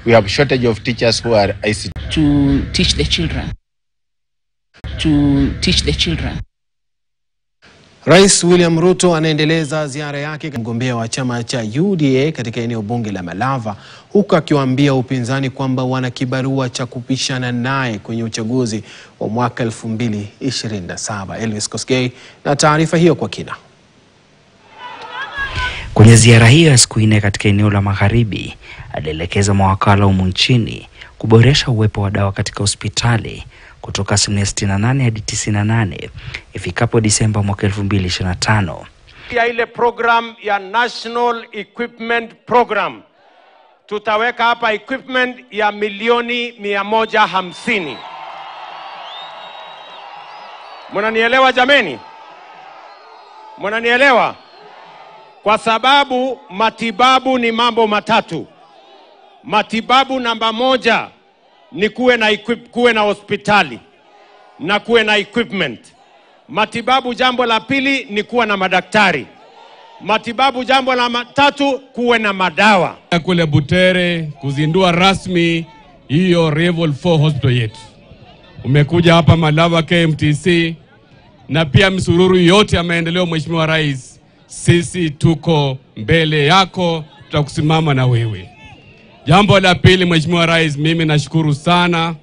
We have shortage of teachers who are ICT. To teach the children. Rais William Ruto anaendeleza ziara yake mgombea wa chama cha UDA katika eneo bunge la Malava, huku akiwaambia upinzani kwamba wana kibarua cha kupishana naye kwenye uchaguzi wa mwaka 2027. Elvis Kosgei na taarifa hiyo kwa kina. Kwenye ziara hiyo ya siku 4 katika eneo la Magharibi, alielekeza mawakala humu nchini kuboresha uwepo wa dawa katika hospitali kutoka 68 hadi 98 ifikapo Disemba mwaka 2025. Ya ile program ya National Equipment Program, tutaweka hapa equipment ya milioni 150. Mnanielewa jameni? Mnanielewa? Kwa sababu matibabu ni mambo matatu. Matibabu namba 1 ni kuwe na hospitali na kuwe na equipment. Matibabu jambo la pili ni kuwa na madaktari. Matibabu jambo la 3 kuwe na madawa. Kule Butere kuzindua rasmi hiyo Level 4 hospital yetu. Umekuja hapa Malava KMTC na pia msururu yote ya maendeleo. Mheshimiwa Rais, sisi tuko mbele yako, tutakusimama na wewe. Jambo la pili, Mheshimiwa Rais, mimi nashukuru sana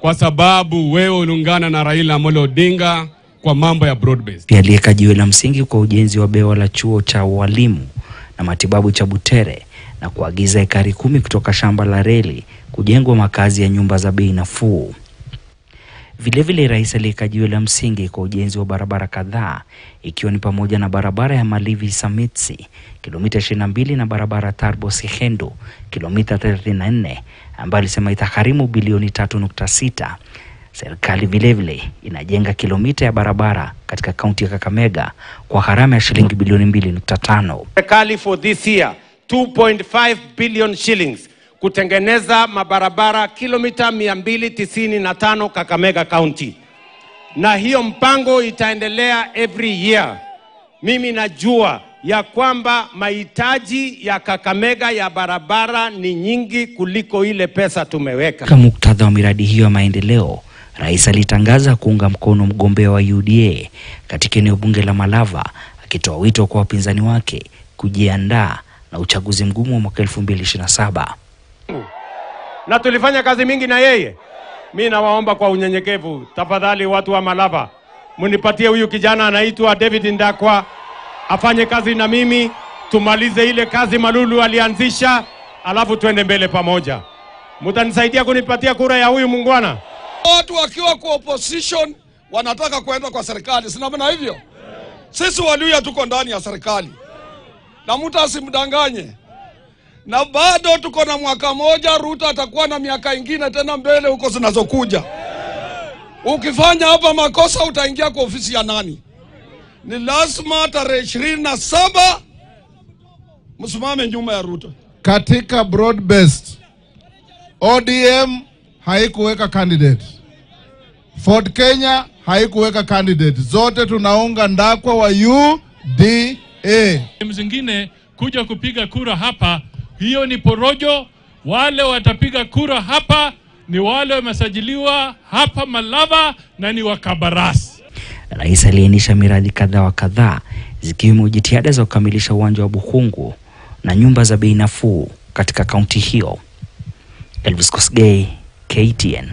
kwa sababu wewe uliungana na Raila Amolo Odinga kwa mambo ya broad based. Pia aliweka jiwe la msingi kwa ujenzi wa bewa la chuo cha walimu na matibabu cha Butere na kuagiza ekari 10 kutoka shamba la reli kujengwa makazi ya nyumba za bei nafuu. Vilevile rais aliweka jiwe la msingi kwa ujenzi wa barabara kadhaa, ikiwa ni pamoja na barabara ya Malivi Samitsi kilomita 22 na barabara Tarbo Sihendo kilomita 34 ambayo alisema itagharimu bilioni 3.6. Serikali vilevile inajenga kilomita ya barabara katika kaunti ya Kakamega kwa gharama ya shilingi bilioni 2.5. Serikali for this year 2.5 billion shillings kutengeneza mabarabara kilomita 295 Kakamega County. Na hiyo mpango itaendelea every year. Mimi najua ya kwamba mahitaji ya Kakamega ya barabara ni nyingi kuliko ile pesa tumeweka. Katika muktadha wa miradi hiyo ya maendeleo, rais alitangaza kuunga mkono mgombea wa UDA katika eneo bunge la Malava, akitoa wito kwa wapinzani wake kujiandaa na uchaguzi mgumu wa mwaka 2027. Na tulifanya kazi mingi na yeye. Mimi nawaomba kwa unyenyekevu, tafadhali watu wa Malava, munipatie huyu kijana anaitwa David Ndakwa afanye kazi na mimi, tumalize ile kazi Malulu alianzisha, alafu tuende mbele pamoja. Mtanisaidia kunipatia kura ya huyu mungwana? Watu wakiwa kwa opposition wanataka kwenda kwa serikali, si namna hivyo? Sisi Waluhya tuko ndani ya serikali. Na mtu asimdanganye. Na bado tuko na mwaka moja, Ruto atakuwa na miaka ingine tena mbele huko zinazokuja. Ukifanya hapa makosa utaingia kwa ofisi ya nani? Ni lazima tarehe 27 msimame nyuma ya Ruto. Katika broad based, ODM haikuweka candidate, Ford Kenya haikuweka candidate, zote tunaunga Ndakwa wa UDA. Mzingine kuja kupiga kura hapa, hiyo ni porojo. Wale watapiga kura hapa ni wale wamesajiliwa hapa Malava na ni wakabarasi. Rais aliainisha miradi kadhaa zikiwemo jitihada za kukamilisha uwanja wa Bukhungu na nyumba za bei nafuu katika kaunti hiyo. Elvis Kosgei, KTN.